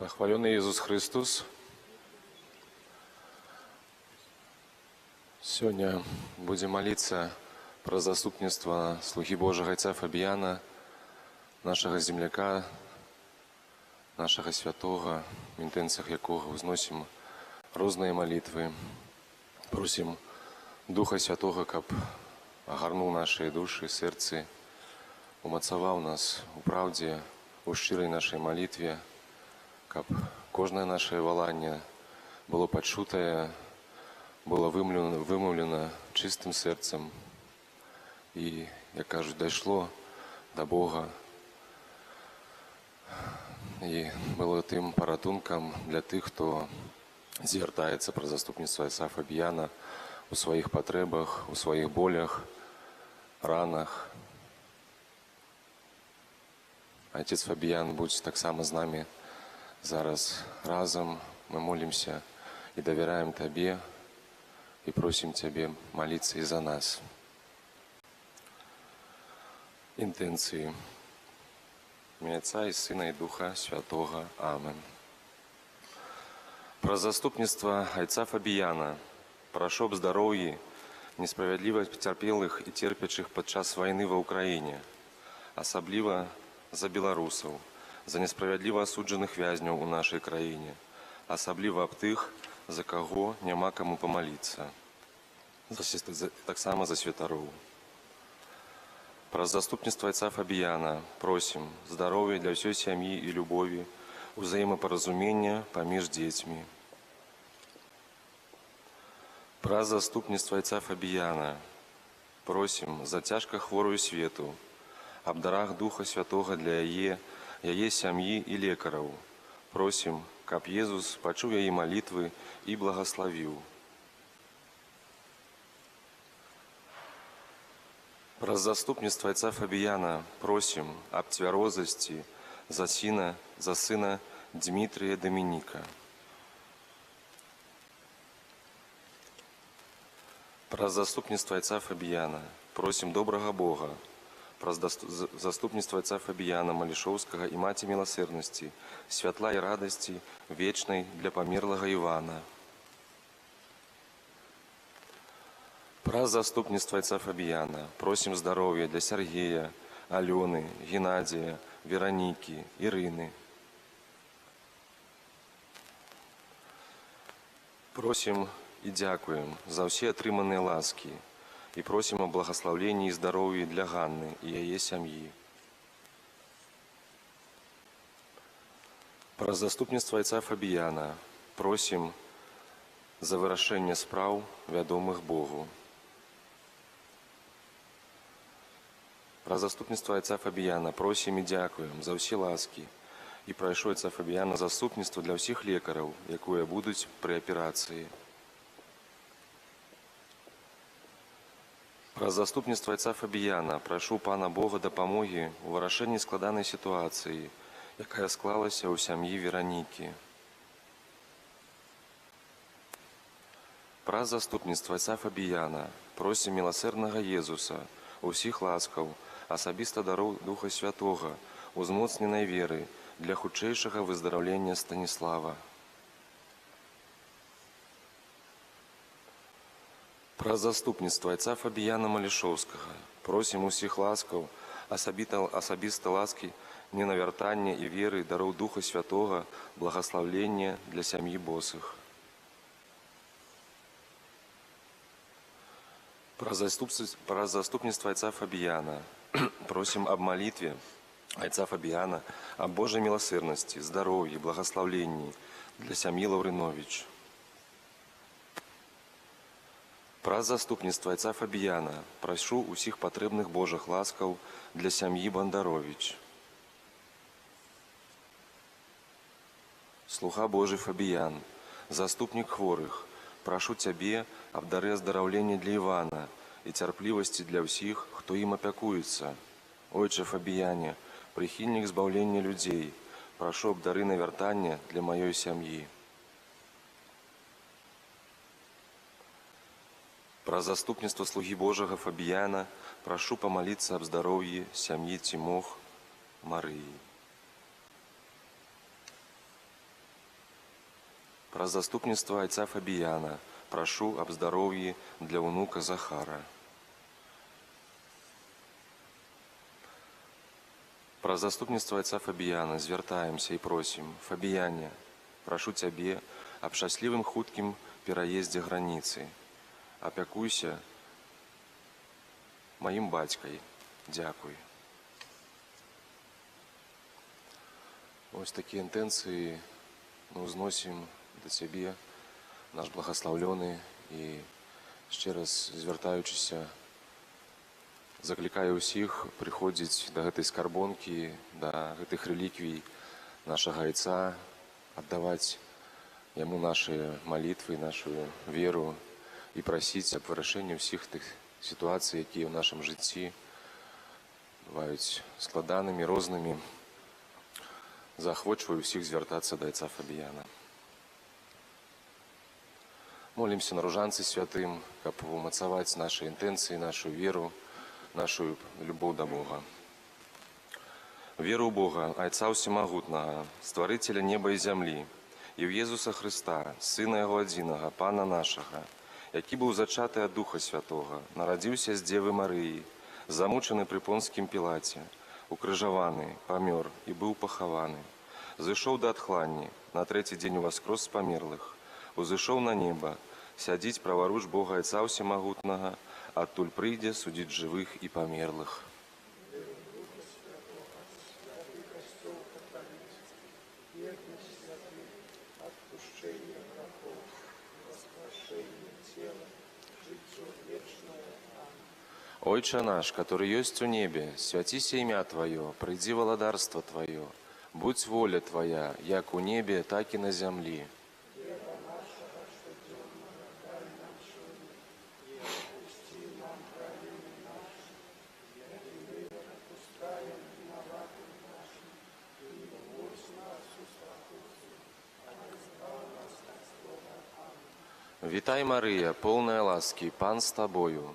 Похваленный Иисус Христос. Сегодня будем молиться про заступництво слуги Божьего отца Фабіяна, нашего земляка, нашего святого, в інтенціях якого узносим різні молитви. Просим Духа Святого, каб огарнув наші душі, серці, умацавав нас у правді, у щирій нашій молитві, каб кожне наше волання було почутое, було вимовлено чистим серцем і, як кажуть, дійшло до Бога. І було тим порятунком для тих, хто звертається про заступництво отця Фабіяна у своїх потребах, у своїх болях, ранах. Отець Фабіян, будь так само з нами зараз разом. Ми молимося і довіряємо Тобі, і просимо Тебе молитися і за нас. Інтенції. В ім'я Отця і Сина і Духа Святого. Амин. Про заступництво отца Фабіяна прошу об здоров'ї несправедливо потерпілих і терпячих під час війни в Україні, особливо за білорусів, за несправедливо осуджених в'язнів у нашій країні, особливо об тих, за кого нема кому помолитися, так само за святарів. Про заступництво отца Фабіяна просим здоров'я для всей семьи и любови, взаимопоразумения поміж детьми. Про заступництво отца Фабіяна просим за тяжко хворую Свету, об дарах Духа Святого для яе семьи и лекарів. Просим, каб Єсус почув яе молитвы и благословил. Про заступництво отца Фабіяна просим об тверозости за сына Дмитрия Доминика. Про заступництво отца Фабіяна просим доброго Бога, про заступництво отца Фабіяна Малішовского и Мати Милосердности, святла и радости вечной для померлого Ивана. Про заступництво отца Фабіяна просим здоровья для Сергея, Алены, Геннадия, Вероники, Ирины. Просим и дякуем за все отрыманные ласки и просим о благословении и здоровье для Ганны и ее семьи. Про заступництво отца Фабіяна просим за вирішення справ, відомих Богу. Про заступництво отца Фабіяна просим і дякуємо за всі ласки і прошу отца Фабіяна заступництво для всіх лікарів, які будуть при операції. Про заступництво отца Фабіяна прошу Пана Бога допомоги у вирішенні складаної ситуації, яка склалася у сім'ї Вероніки. Про заступництво отца Фабіяна просим милосердного Єсуса, усіх ласкав, особисто дару Духа Святого, узмоцненої віри для худшейшого виздоровлення Станіслава. Про заступництво отца Фабіяна Малішовського просим усіх ласкав, особисто ласки, ненавертання і віри дару Духа Святого, благословлення для сім'ї босих. Про заступництво отца Фабіяна просим об молитве отца Фабіяна, о Божьей милосердности, здоровье, благословлении для семьи Лавринович. Про заступництво отца Фабіяна прошу усіх потребних Божих ласкав для сім'ї Бондарович. Слуга Божий Фабіян, заступник хворих, прошу Тебе об даре оздоровления для Ивана и терпливости для всех, кто им опекуется. Отче Фабіяне, прихильник збавления людей, прошу об дары навертания для моей семьи. Про заступництво слуги Божьего Фабіяна прошу помолиться об здоровье семьи Тимох Марии. Про заступництво отца Фабияна прошу об здоровье для внука Захара. Про заступництво отца Фабияна звертаемся и просим: Фабияне, прошу Тебе об счастливым хутким пераезде границы. Опекуйся моим батькой. Дякую. Ось такі інтенції ми узносимо до Тебе, наш благословлений, і ще раз звертаючися, закликаю усіх приходити до гэтай скарбонкі, до гэтых реліквій нашага Айца, аддаваць Яму наши молитвы, нашу веру і просіць аб вырашэнні ўсіх тых сітуацый, якія ў нашым жыцці бываюць складанымі, рознымі. Заахвочваю усіх звяртацца да отца Фабияна. Молимся на ружанцы святым, каб умацаваць наши інтэнцыі, нашу веру, нашу любоў да Бога. Веру ў Бога, Айца Всемагутнага, Стварыцеля неба і зямлі, і ў Езуса Христа, Сына Яго адзінага, Пана нашага, які быў зачаты ад Духа Святога, нарадзіўся з Дзевы Марыі, замучаны пры Понскім Пілаце, укрыжаваны, памёр і быў пахаваны. Зышоў да адхланні, на трэці дзень уваскрос з памерлых, узышоў на неба, сядзіць праваруч Бога Айца Всемагутнага, адтуль прыйдзе судзіць жывых і памерлых. Отче наш, который есть у небе, святися имя Твое, приди владарство Твое, будь воля Твоя, як у небе, так и на земли. Витай, Мария, полная ласки, Пан с Тобою,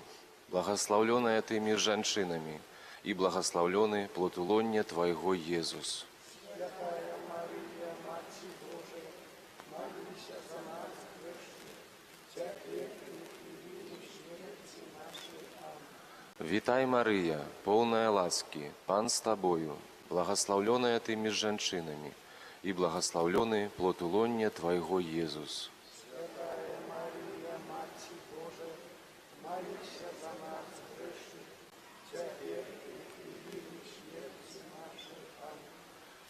благословленная Ты меж женщинами, и благословленный плод лоння Твоего, Иисус. Витай, Мария, полная ласки, Пан с Тобою, благословленная Ты меж женщинами, и благословленный плод лоння Твоего, Иисус.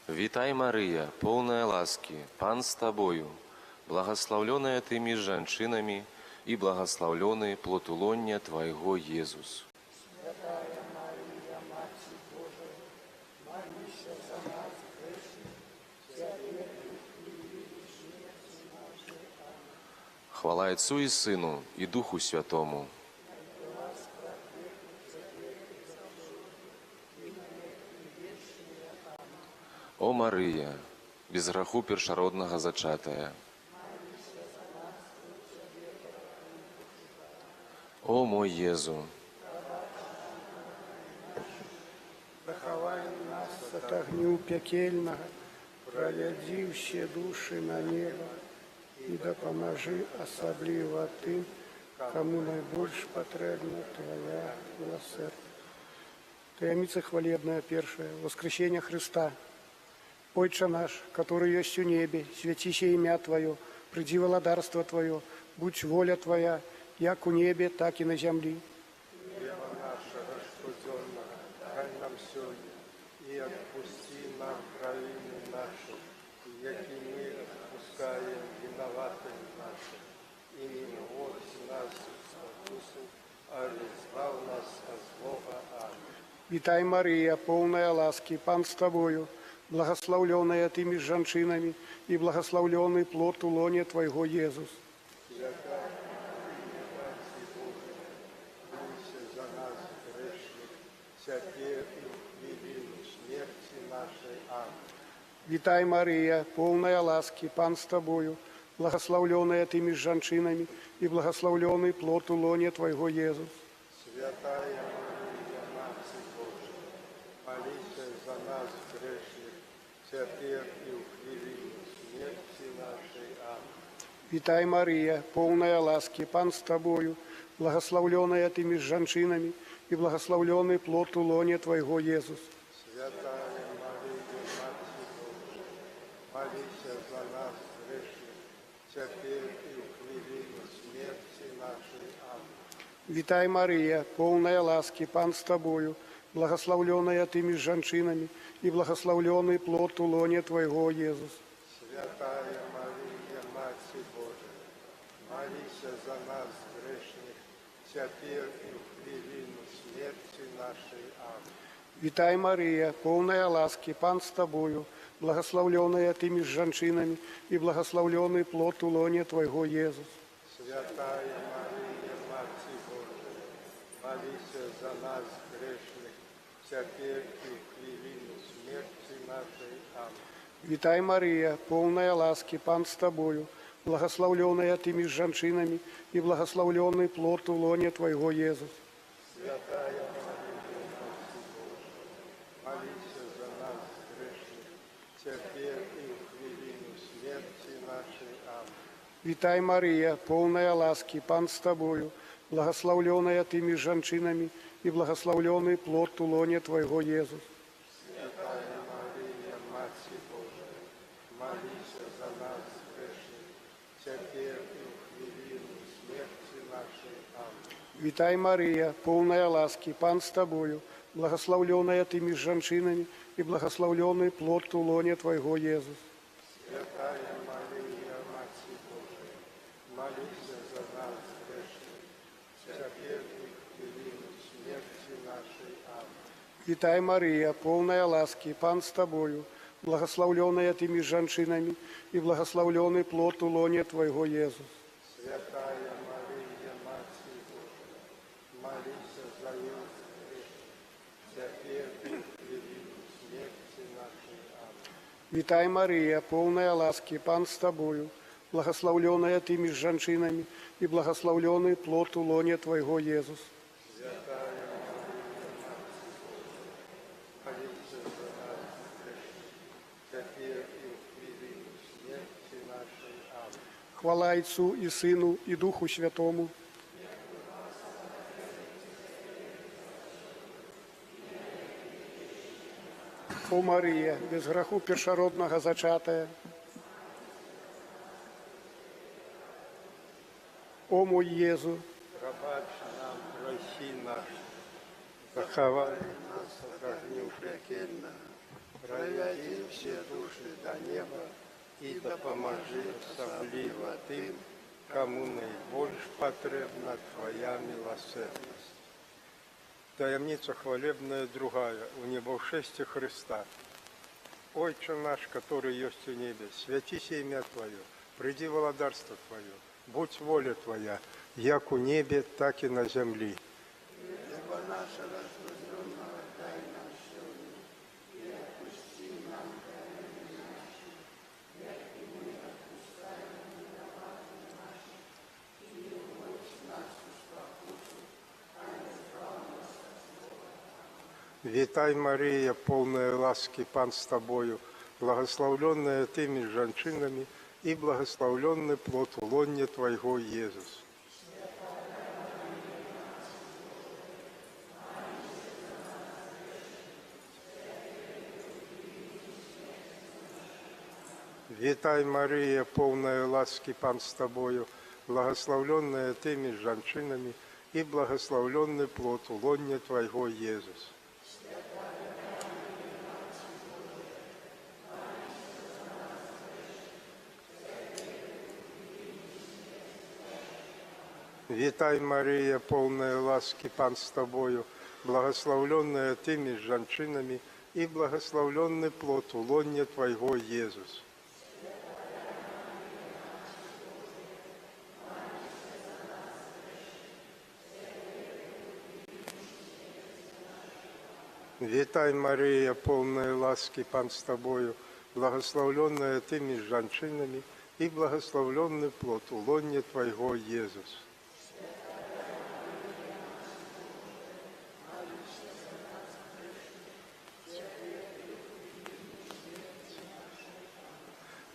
Витай, Мария, полная ласки, Пан с Тобою, благословленная Ты меж женщинами, и благословленный плод лоння Твоего, Иисус. Хвала Отцу и Сыну, и Духу Святому. О Мария, без граху першароднага зачатая. О мой Езу, захавай нас от огню пекельного, проведи все души на небо и допоможи особливо тем, кому найбольше потребна Твоя милосердие. Таямница хвалебная первая, воскресение Христа. Отче наш, который есть у небе, святися имя Твое, приди владарство Твое, будь воля Твоя, як у небе, так и на земли. Хлеба нашего штоденного дай нам сегодня, и отпусти нам провины наши, яки мы отпускаем виноватым нашим, и не вводь нас в спокусу, а избав нас от злого. Аминь. Витай, Мария, полная ласки, Пан с Тобою, благословленная Ты меж женщинами, и благословленный плод лоня Твоего, Иисус. За нас грешных, теперь и в великой смерти нашей. Аминь. Витай, Мария, полная ласки, Пан с Тобою, благословленная Ты меж женщинами, и благословленный плод лоня Твоего, Иисус. Святая Мария, Матерь Божия, молись за нас грешных, теперь и в великой смерти нашей. Аминь. Вітай, Марія, повная ласки, Пан з Тобою, благословленная Ты меж женщинами, и благословленный плод у лоне Твоего, Иисус. Святая Мария, Мать Божия, молися за нас грешных, теперь и в хвилину смерти нашей. Аминь. Вітай, Марія, повная ласки, Пан з Тобою, благословленная Ты меж женщинами, и благословленный плод у лоне Твоего, Иисус. Святая Мария, Мать Божия, молися за нас грешных, теперь и в хвилину смерти нашей. Аминь. Вітай, Марія, повная ласки, Пан з Тобою, благословленная Ты меж женщинами, и благословленный плод у лоне Твоего, Иисус. Святая Мария, Мать Божия, молися за нас грешных, теперь и в хвилину смерти нашей. Аминь. Вітай, Марія, повная ласки, Пан з Тобою, благословленная Ты меж женщинами, и благословленный плод у лоне Твоего, Иисус. Святая Мария, Мать Божия, молися за нас грешных, теперь и в хвилину смерти нашей. Аминь. Вітай, Марія, повная ласки, Пан з Тобою, благословленная Ты меж женщинами, и благословленный плод у лоне Твоего, Иисус. Святая Мария, Мать Божия, молися за нас грешных, теперь и в хвилину смерти нашей. Аминь. Вітай, Марія, повная ласки, Пан з Тобою, благословленная Ты меж женщинами, и благословленный плод у лоне Твоего, Иисус. Святая Мария, Мать Божия, молися за нас грешных, теперь и в хвилину смерти нашей. Аминь. Вітай, Марія, повная ласки, Пан з Тобою, благословленная Ты меж женщинами, и благословленный плод у лоне Твоего, Иисус. Святая Мария, Мать Божия, молися за нас грешных, теперь и в хвилину смерти нашей. Аминь. Вітай, Марія, повная ласки, Пан з Тобою, благословленная Ты меж женщинами, и благословленный плод у лоне Твоего, Иисус. Святая Мария, Мать Божия, молися за нас грешных, теперь и в хвилину смерти нашей. Аминь. Хвала Отцу и Сыну, и Духу Святому. О Марія, без граху першородного зачатая, о мой Єзу, Пробачь нам грехи наши, заховай нас от огню пекельного, проведи все души до неба и да поможи особливо тем, кому наибольш потребна Твоя милосердность. Таємниця хвалебная другая, у небовшести Христа. Отче наш, который есть в небе, святись имя Твое, приди владарство Твое, будь воля Твоя, як у небе, так и на земли. Вітай, Мария, полная ласки, Пан с Тобою, благословленная Ты между женщинами, и благословленный плод в лоне Твоего, Иисус. Вітай, Мария, полная ласки, Пан с Тобою, благословленная Ты между женщинами, и благословленный плод в лоне Твоего, Иисус. Вітай, Мария, полная ласки, Пан с Тобою, благословленная Ты между женщинами, и благословленный плод в лоне Твоего, Иисус. Вітай, Мария, полная ласки, Пан с Тобою, благословленная Ты между женщинами, и благословленный плод в лоне Твоего, Иисус.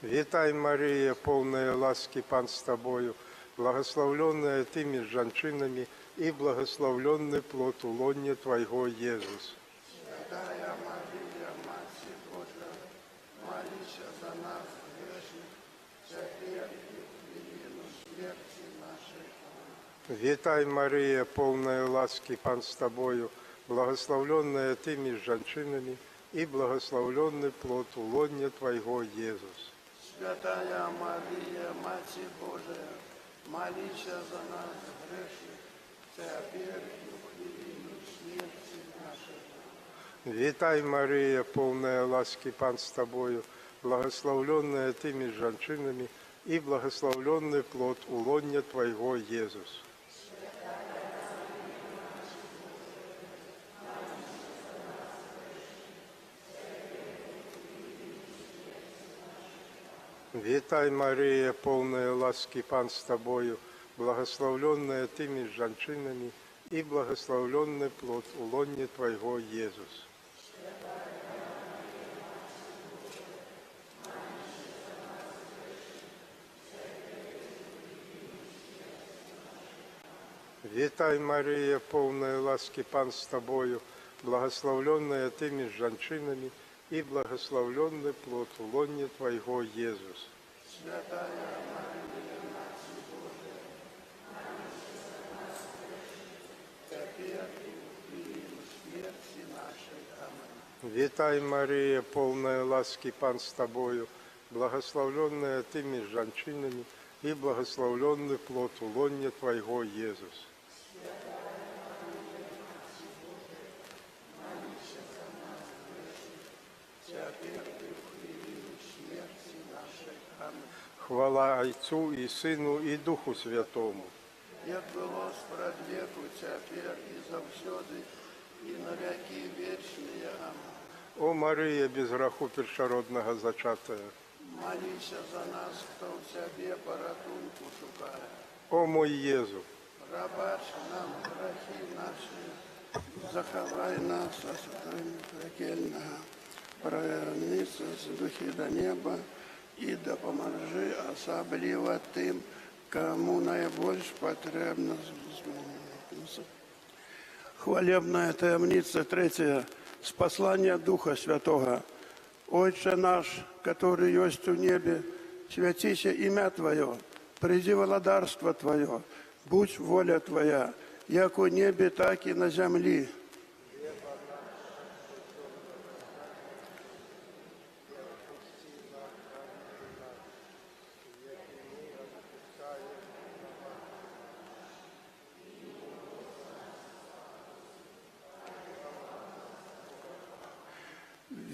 Вітай, Марія, повна ласки, Пан з тобою, благословленная ты между женщинами, и благословленный плод улонья Твоего, Иисус. Святая Мария, Матерь Божия, молись за нас, грешных, теперь и в годину смерти нашей. Вітай, Марія, повна ласки, Пан з тобою, благословленная ты между женщинами, и благословленный плод улонья Твоего, Иисус. Святая Мария, Матерь Божия, молись за нас, грешных, теперь и в годину смерти нашей. Вітай, Марія, повна ласки, Пан з тобою, благословленная ты между женщинами, и благословленный плод улонья Твоего, Иисус. Вітай, Марія, повна ласки, Пан з тобою, благословленная ты между женщинами, и благословленный плод улонья Твоего, Иисус. Вітай, Марія, повна ласки, Пан з тобою, благословленная ты между женщинами, и благословленный плод улонья Твоего, Иисус. Святая Мария, Матерь Божия, теперь и в годину смерти нашей. Аминь. Вітай, Марія, повна ласки, Пан з тобою, благословленная ты между женщинами, и благословленный плод улонья Твоего, Иисус. Хвала Отцу и Сыну и Духу Святому. Як було справ веку, теперь и завсёды, и на веки вечные. Аминь. О Марія, без граху першородного зачатая, Молися за нас, хто в Тебе порятунку шукає. о мой Єзу, Пробач нам грехи наши, заховай нас от сатани пекельного, провернися з духи до неба і допоможи особливо тим, кому найбільш потрібно. Хвалебная таємниця третья, с послания Духа Святого. Отче наш, который есть в небе, святися имя Твое, приди владарство Твое, будь воля Твоя, як у небе, так и на земле.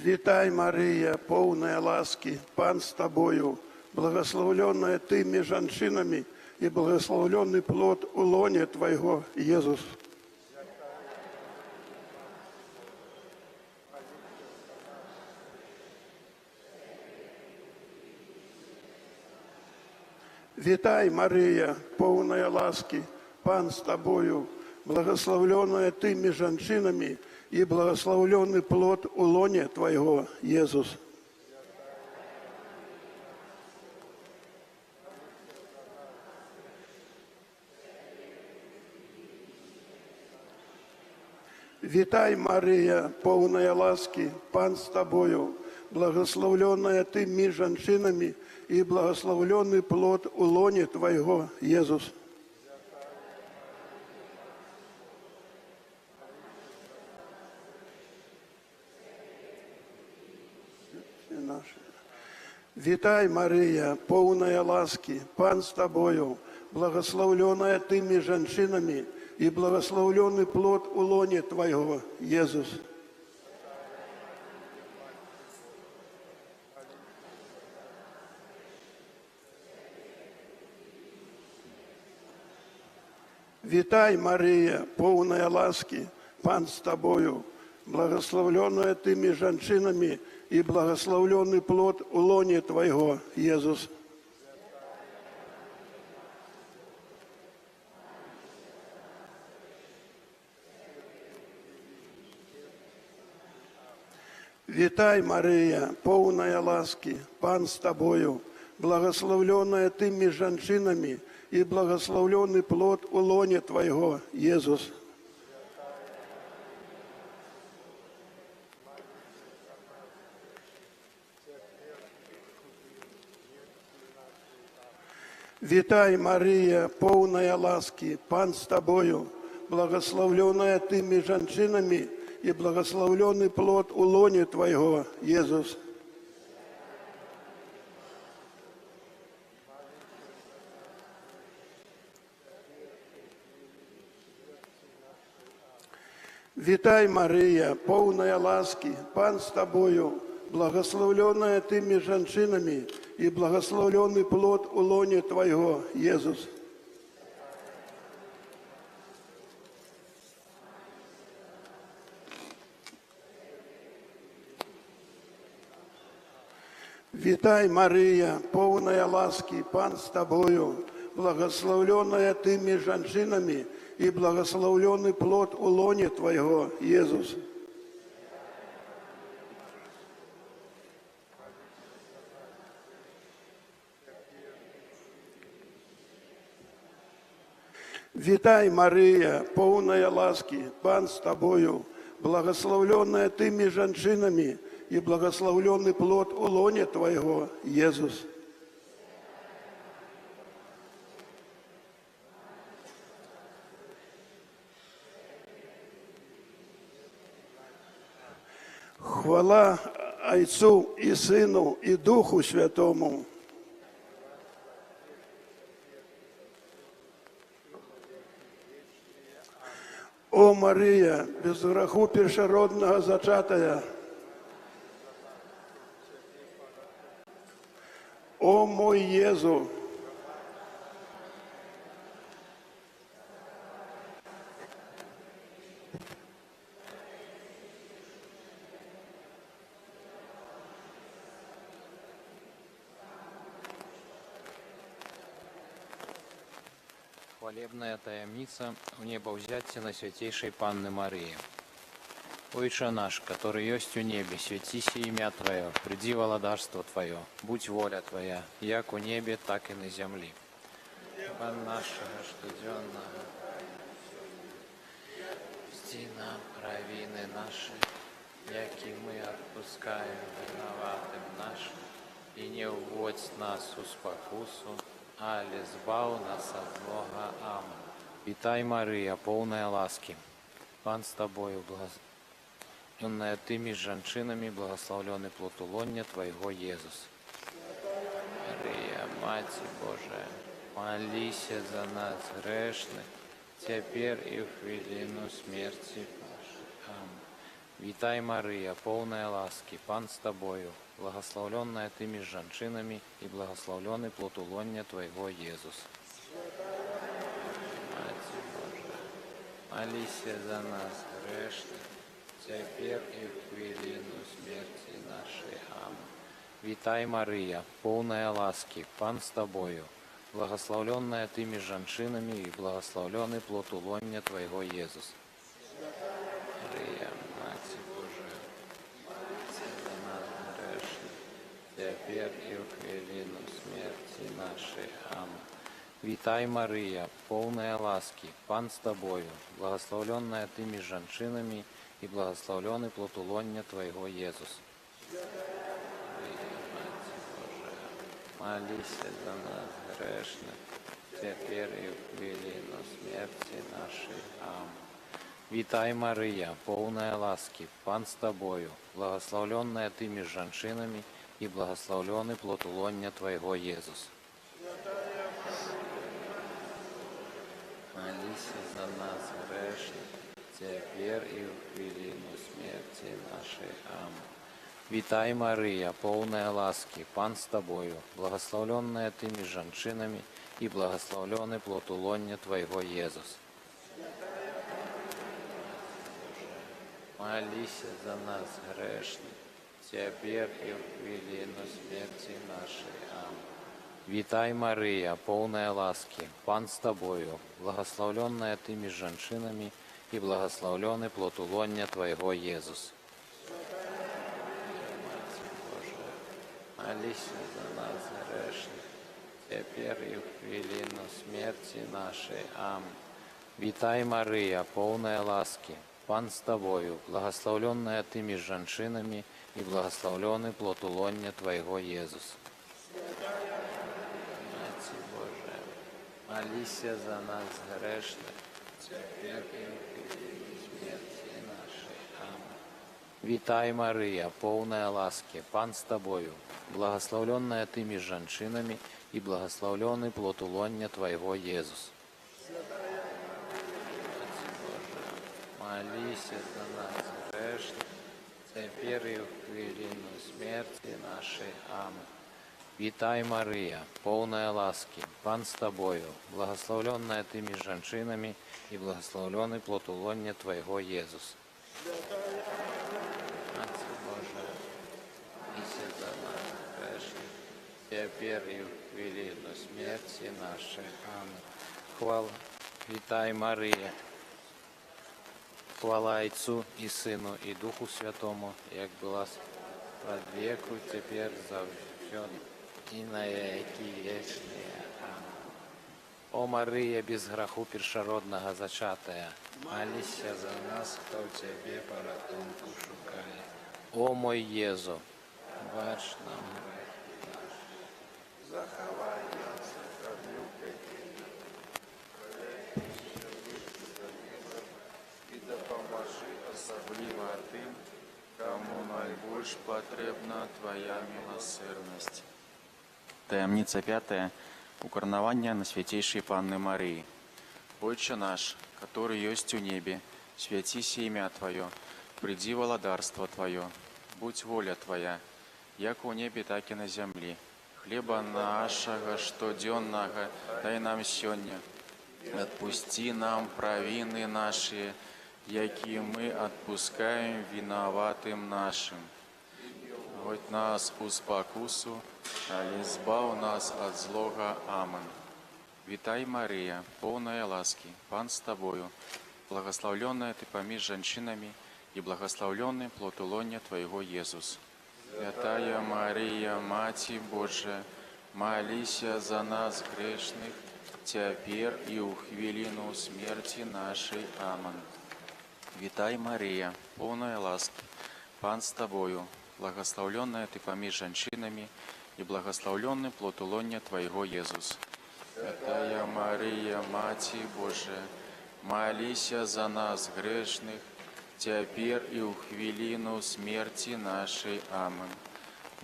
Вітай, Мария, полная ласки, Пан с Тобою, благословленная Ты между женщинами, и благословленный плод улоне Твоего, Иисус. Вітай, Мария, полная ласки, Пан с Тобою, благословленная Ты между женщинами, и благословленный плод улоне Твоего, Иисус. Вітай, Мария, полная ласки, Пан с Тобою, благословленная Ты между женщинами, и благословленный плод улоне Твоего, Иисус. Вітай, Мария, полная ласки, Пан с Тобою, благословленная Ты между женщинами, и благословленный плод улоне Твоего, Иисус. Вітай, Мария, полная ласки, Пан с Тобою, благословленная Ты между женщинами, и благословленный плод улоне Твоего, Иисус. Вітай, Мария, полная ласки, Пан с Тобою, благословленная Ты меж женщинами, и благословленный плод у лоне Твоего, Иисус. Витай, Мария, полная ласки, Пан с Тобою, благословленная Ты меж женщинами, и благословленный плод у лоне Твоего, Иисус. Витай, Мария, полная ласки, Пан с Тобою, благословленная Ты меж женщинами, и благословленный плод у лоне Твоего, Иисус. Витай, Мария, полная ласки, Пан с Тобою, благословленная Ты меж женщинами, и благословленный плод у лоне Твоего, Иисус. Витай, Мария, полная ласки, Пан с Тобою, благословленная Ты меж женщинами, и благословленный плод у лоне Твоего, Иисус. Хвала Отцу и Сыну и Духу Святому. О Мария, без греху першородного зачатая, о мой Иисус, Хвалебная таямница в небовзятие на святейшей Панны Марии. Отче наш, который есть у небе, святися имя Твое, приди владарство Твое, будь воля Твоя, як у небе, так и на земле. Хлеба нашего штоденного, прости нам провины наши, яки мы отпускаем виноватым нашим, и не уводь нас в спокусу, але збав нас от злого. Аминь. Витай, Мария, полная ласки, Пан с Тобою, благословенная Ты меж женщинами, благословленный плод у лоня Твоего, Иисус. Мария, Мать Божия, молись за нас грешных, теперь и в хвилину смерти нашей. Аминь. Витай, Мария, полная ласки, Пан с Тобою, благословленная Ты меж женщинами, и благословленный плод у лоня Твоего, Иисус. Мать Божия, молись за нас грешных, теперь и в хвилину смерти нашей. Аминь. Витай, Мария, полная ласки, Пан с Тобою, благословленная Ты меж женщинами, и благословленный плод у лоня Твоего, Иисус. Мария, Мать Божия, молись за нас грешных, теперь и в хвилину смерти нашей. Аминь. Витай, Мария, полная ласки, Пан с Тобою, благословленная Ты меж женщинами, и благословленный плод у лоня Твоего, Иисус. Мария, Мать Божия, молись за нас грешных, теперь и в хвилину смерти нашей. Аминь. Витай, Мария, полная ласки, Пан с Тобою, благословленная Ты меж женщинами, и благословленный плод у лоня Твоего, Иисус. Молись за нас грешных, теперь и в хвилину смерти нашей. Аминь. Витай, Мария, полная ласки, Пан с Тобою, благословленная Ты меж женщинами, и благословленный плод у лоня Твоего, Иисус. Молись за нас грешных, теперь и в хвилину смерти нашей. Аминь. Витай, Мария, полная ласки, Пан с Тобою, благословленная Ты меж женщинами, и благословленный плод у лоня Твоего, Иисус. молися за нас грешних, тепер і в хвилину смерті нашої. Амінь. Вітай, Мария, полная ласки, Пан с тобою, благословленная ты между женщинами, и благословленный плод лоня Твоего, Иисус. Мать Божия, молися за нас грешных, теперь и в хвилину смерти нашей. Аминь. Вітай, Мария, полная ласки, Пан с тобою, благословленная ты между женщинами, и благословленный плод лоня Твоего, Иисус. Молися за нас грешных, теперь и в хвилину смерти нашей. Аминь. Вітай, Мария, полная ласки, Пан с тобою, благословленная ты между женщинами, и благословленный плод лоня Твоего, Иисус. Мать Божия, молися за нас грешных, теперь и в хвилину смерти нашей. Аминь. Хвала. Вітай, Мария. Хвала Отцу и Сыну и Духу Святому, як была от веку, теперь завсёд и на веки вечные. Аминь. О Мария, без греху першородного зачатая, молися за нас, кто в Тебе порятунку шукає. О мой Єзу, бач нам грех наш. Заховай нас від огню пекельного, І допоможи особливо тим, кому найбільш потрібна Твоя милосердність. Таємниця 5. Укорнование на Святейшей Панны Марии. Отче наш, который есть у небе, святися имя Твое, приди владарство Твое, будь воля Твоя, як у небе, так и на земле. Хлеба нашего штоденного дай нам сегодня. Отпусти нам провины наши, які мы отпускаем виноватым нашим. Вводь нас у спокусу, але избав нас от злого. Аминь. Вітай, Мария, полная ласки, Пан с тобою, благословленная ты поміж женщинами, и благословленный плод лоня Твоего, Иисус. Святая Мария, Мати Божия, молися за нас грешных, теперь и у хвилину смерти нашей. Аминь. Вітай, Мария, полная ласки, Пан с тобою, благословленная ты поміж женщинами, и благословленный плод лоня Твоего, Иисус. Святая Мария, Мати Божия, молися за нас грешных, теперь и у хвилину смерти нашей. Аминь.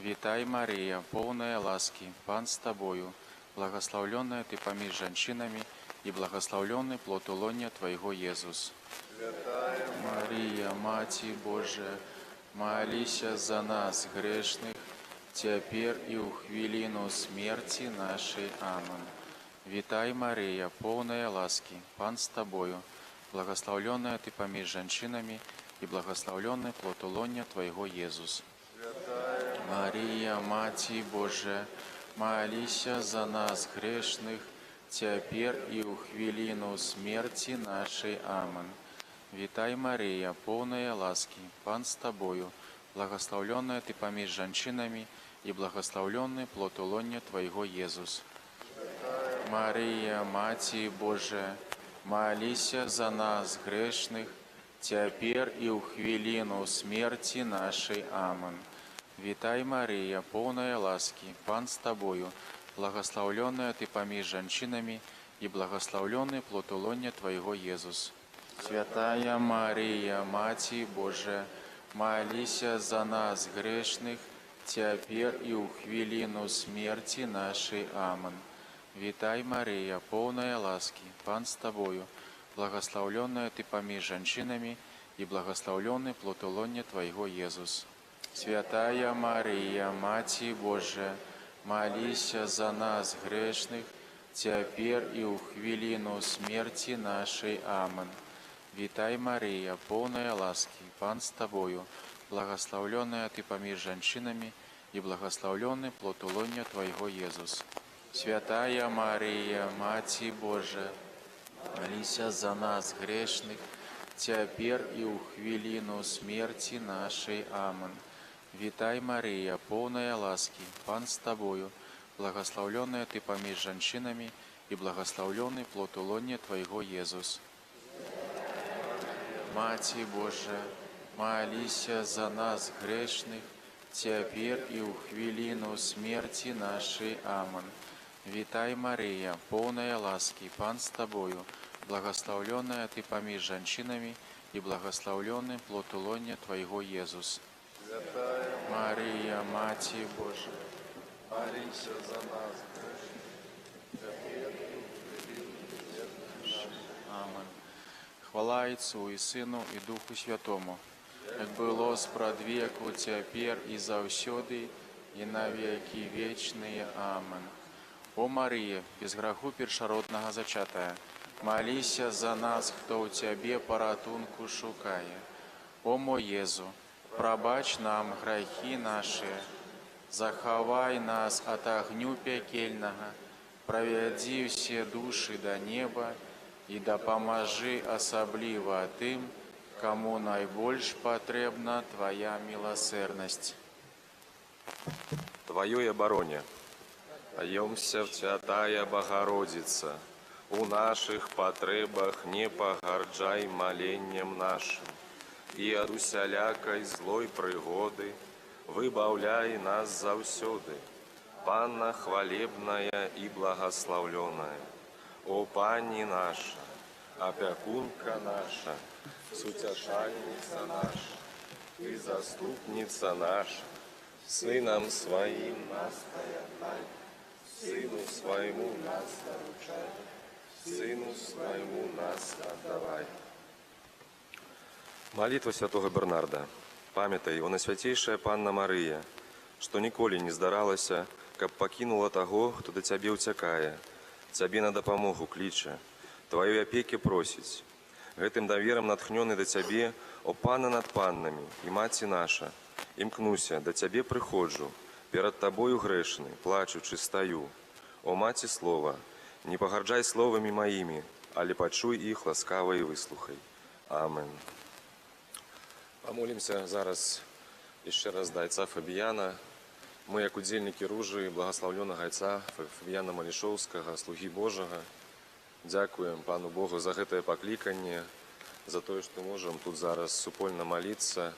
Вітай, Мария, полная ласки, Пан с тобою, благословленная ты поміж женщинами, и благословленный плод лоня Твоего, Иисус. Мария, Мати Божия, молися за нас грешных, теперь и у хвилину смерти нашей. Аминь. Вітай, Мария, полная ласки, Пан с тобою, благословленная ты поміж женщинами, и благословленный плод лоня Твоего, Иисус. Мария, Мати Божия, молися за нас грешных, теперь и у хвилину смерти нашей. Аминь. Вітай, Мария, полная ласки, Пан с тобою, благословленная ты поміж женщинами, и благословленный плод лоня Твоего, Иисус. Мария, Мати Божия, молися за нас грешных, теперь и у хвилину смерти нашей. Аминь. Вітай, Мария, полная ласки, Пан с тобою, благословленная ты поміж женщинами, и благословленный плод лоня Твоего, Иисус. Святая Мария, Мати Божия, молися за нас грешных, теперь и у хвилину смерти нашей. Аминь. Вітай, Мария, полная ласки, Пан с тобою, благословленная ты поміж женщинами, и благословленный плод лоня Твоего, Иисус. Святая Мария, Мати Божия, молися за нас грешных, теперь и у хвилину смерти нашей. Аминь. Вітай, Мария, полная ласки, Пан с тобою, благословленная ты поміж женщинами, и благословленный плод лоня Твоего, Иисус. Святая Мария, Мати Божия, молися за нас грешных, теперь и у хвилину смерти нашей. Аминь. Вітай, Марія, повная ласки, Пан з тобою, благословленная ты поміж женщинами, и благословленный плод улония Твоего, Иисус. Мати Божия, молися за нас грешных, теперь и у хвилину смерти нашей. Аминь. Вітай, Мария, полная ласки, Пан с Тобою, благословленная ты поміж женщинами, и благословленный плод улония Твоего, Иисус. Мария, Мати Божия, Молися за нас. Аминь. Хвала Отцу и Сыну и Духу Святому, как было спрадвеку, теперь и завсёды, и на веки вечные. Аминь. О Мария, без греху першородного зачатая, молися за нас, кто у Тебе поратунку шукає. О мой Єзу, пробач нам грехи наши, заховай нас от огню пекельного, проведи все души до неба и допоможи особливо тим, кому найбольш потребна Твоя милосердность. Твоей обороне. Ойемся, Святая Богородица, у наших потребах не погарджай моленням нашим, и от усялякой злой пригоды выбавляй нас завсёды. Панна хвалебная и благословленная, о Пани наша, опекунка наша, сутешальница наша, и заступница наша, Сыном Своим настоятай, Сыну Своему нас поручай, Сыну Своему нас отдавай. Молитва святого Бернарда. Памятай, о Найсвятейшая Панна Мария, што ніколі не здаралася, каб пакінула таго, хто да Цябе ўцякае, Цябе на дапамогу кліча, Тваёй апекі просіць. Гэтым даверам натхнёны да Цябе, о Панна над паннамі і Маці наша, імкнуся, да Цябе прыходжу, перад Табою грэшны, плачучы стаю. О Маці слова, не пагарджай словамі маімі, але пачуй іх ласкава і выслухай. Амен. Помолимся зараз еще раз до отца Фабияна. Мы, як удзельники ружи благословленного отца Фабияна Малішоўскага, слуги Божага, дякуем Пану Богу за гэтае пакліканне, за тое, што можем тут зараз супольна молиться.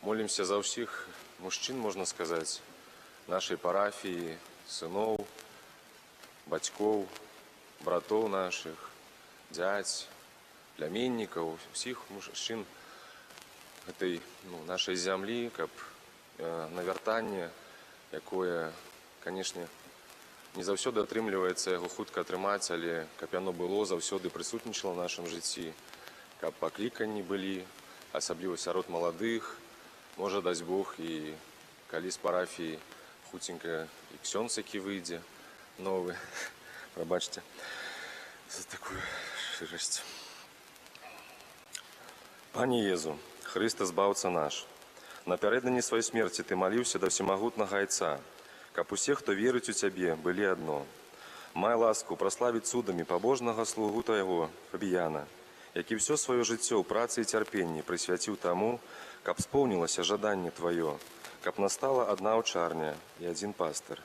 Молимся за ўсіх мужчин, можна сказаць, нашай парафіі, сыноў, бацькоў, братоў наших, дзядзь, пляменнікаў, усіх мужчин этой нашей зямлі, каб навяртанне, якое, канешне, не заўсёды атрымліваецца яго хутка атрымаць, але каб яно было, заўсёды прысутнічала в нашым жыцці, каб пакліканні былі, асабліва сярод маладых, можа, дасць Бог, і калі з парафіі хуценька і ксёндз, які выйдзе, новы, прабачце за такую шчырасць. Пане Езу, Христа збаўца наш, напярэдадні сваёй смерці Ты маліўся да всемагутнага Айца, каб усе, хто верыць у Цябе, былі адно. Май ласку праславіць цудамі пабожнага слугу Твайго, Фабіяна, які ўсё сваё жыццё ў працы і цярпенні прысвяціў таму, каб споўнілася жаданне Тваё, каб настала адна аўчарня і адзін пастыр.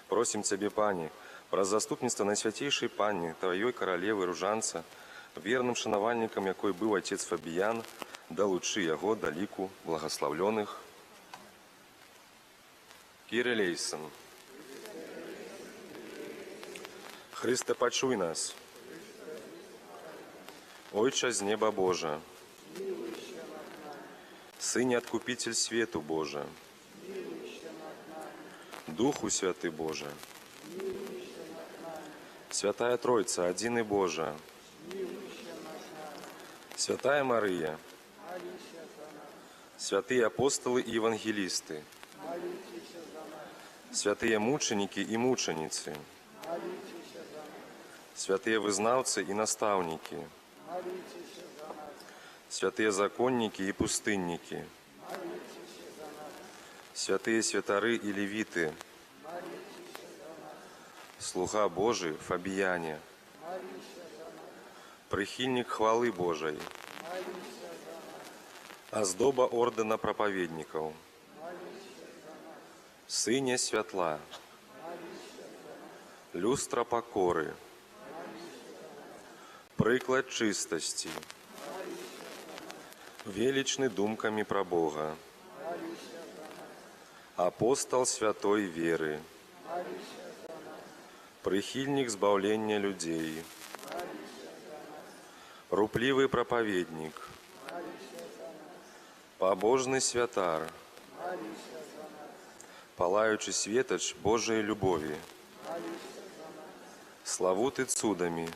Просім Цябе, Пані, праз заступніцтва Найсвяцейшай Панні, Тваёй каралевы Ружанца, верным шанавальнікам, якой быў отец Фабіян, далучы яго да ліку благословленых. Кіре лейсон. Христе, пачуй нас. Ойча з неба Божа, Сыне Откупитель свету Божа, Духу Святый Божа, Святая Тройца, один и Божа, Святая Мария, святые апостолы и евангелисты, святые мученики и мученицы, святые вызнавцы и наставники, святые законники и пустынники, святые святары и левиты, слуга Божий Фабияне, прихильник хвалы Божией, оздоба ордена проповедников, Сыне святла, люстра покоры, прыклад чыстасці, величны думкамі пра Бога, апостол святой веры, прыхільнік збаўлення людзей, руплівы прапаведнік, пабожны святар, палаючы светач Божай любові, славуты цудамі,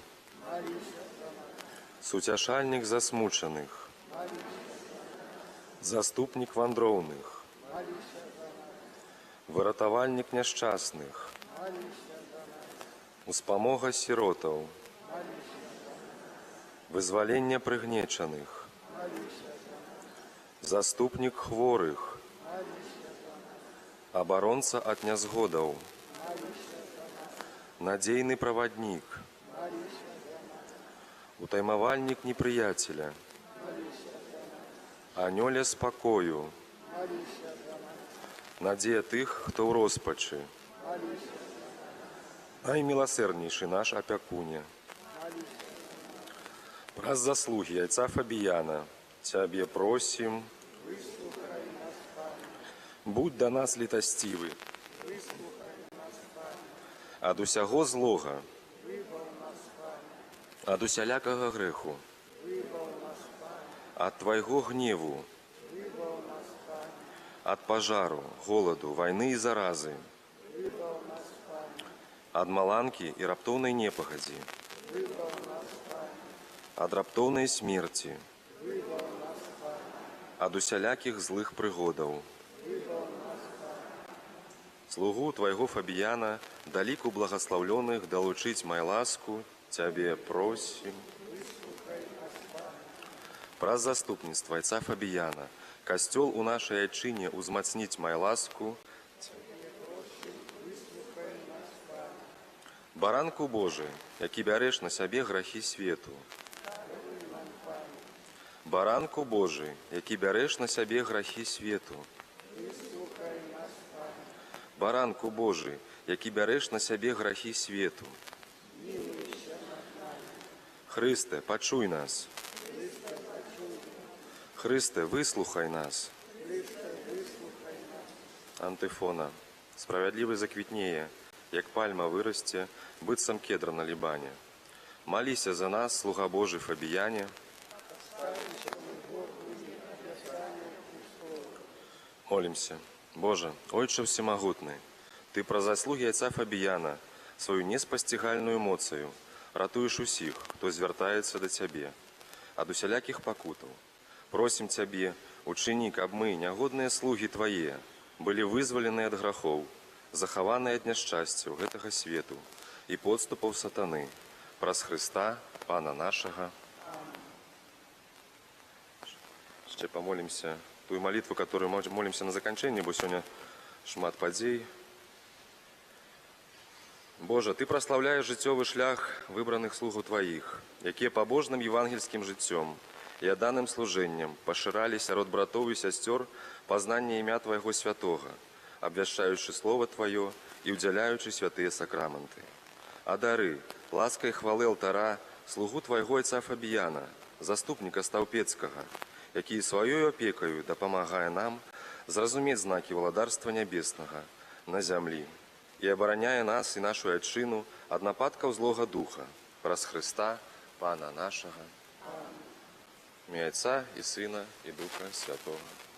суцяшальнік засмучаных, заступнік вандроўных, выратавальнік няшчасных, успамога сіротаў, вызвалення прыгнечаных, заступнік хворых, абаронца ад нязгодаў, надзейны праваднік, утаймавальнік непрыяцеля, анёля спакою, надзея тых, хто ў роспачы, найміласэрнейшы наш апякуне. Праз заслугі яйца Фабіяна Цябе просім, будь да нас літасцівы, ад усяго злога, ад усялякага грэху, ад Твайго гневу, ад пажару, голаду, вайны і заразы, ад маланкі і раптоўнай непагадзі, ад раптоўнай смерці, ад усялякіх злых прыгодаў. Слугу Твайго Фабіяна да ліку благаслаўлёных далучыць май ласку, Цябе просім. Праз заступніцтва айца Фабіяна касцёл у нашай айчыне узмацніць май ласку. Баранку Божы, які бярэш на сябе грахі свету. Баранку Божы, які бярэш на сябе грахі свету. Баранку Божы, які бярэш на сябе грахі свету. Хрысте, пачуй нас. Хрысте, выслухай нас. Антыфона. Справядлівы заквітнее, як пальма вырасце, быццам кедра на Лібане. Маліся за нас, слуга Божы Фабіяне. Молимся. Боже, Ойче всемагутны, Ты праз заслугі айца Фабіяна сваю неспасцігальную моцаю ратуеш усіх, хто звяртаецца да Цябе, ад усялякіх пакутаў. Просім Цябе, учыні, каб мы, нягодныя слугі Твае, былі вызвалены ад грахоў, захаваныя ад няшчасцяў гэтага свету і подступаў сатаны, праз Хрыста, Пана нашага. Яшчэ помолимся тую молитву, которую молимся на заканчэнне, бо сёння шмат падзей. Божа, Ты праслаўляеш жыццёвы шлях выбраных слугу Тваіх, якія пабожным евангельскім жыццём і адданым служэннем пашыралі сярод братоў і сясцёр пазнанне імя Твайго святога, абвяшчаючы Слова Тваё і ўдзяляючы святыя сакраманты. Адары, ласкай хвалы алтара, слугу Твайго айца Фабіяна, заступніка Стаўпецкага, які сваёй апекаю дапамагае нам зразумець знакі валадарства нябеснага на зямлі і абараняе нас і нашу айчыну ад нападкаў злога духа праз Хрыста, Пана нашага. Імя Айца і Сына і Духа Святога.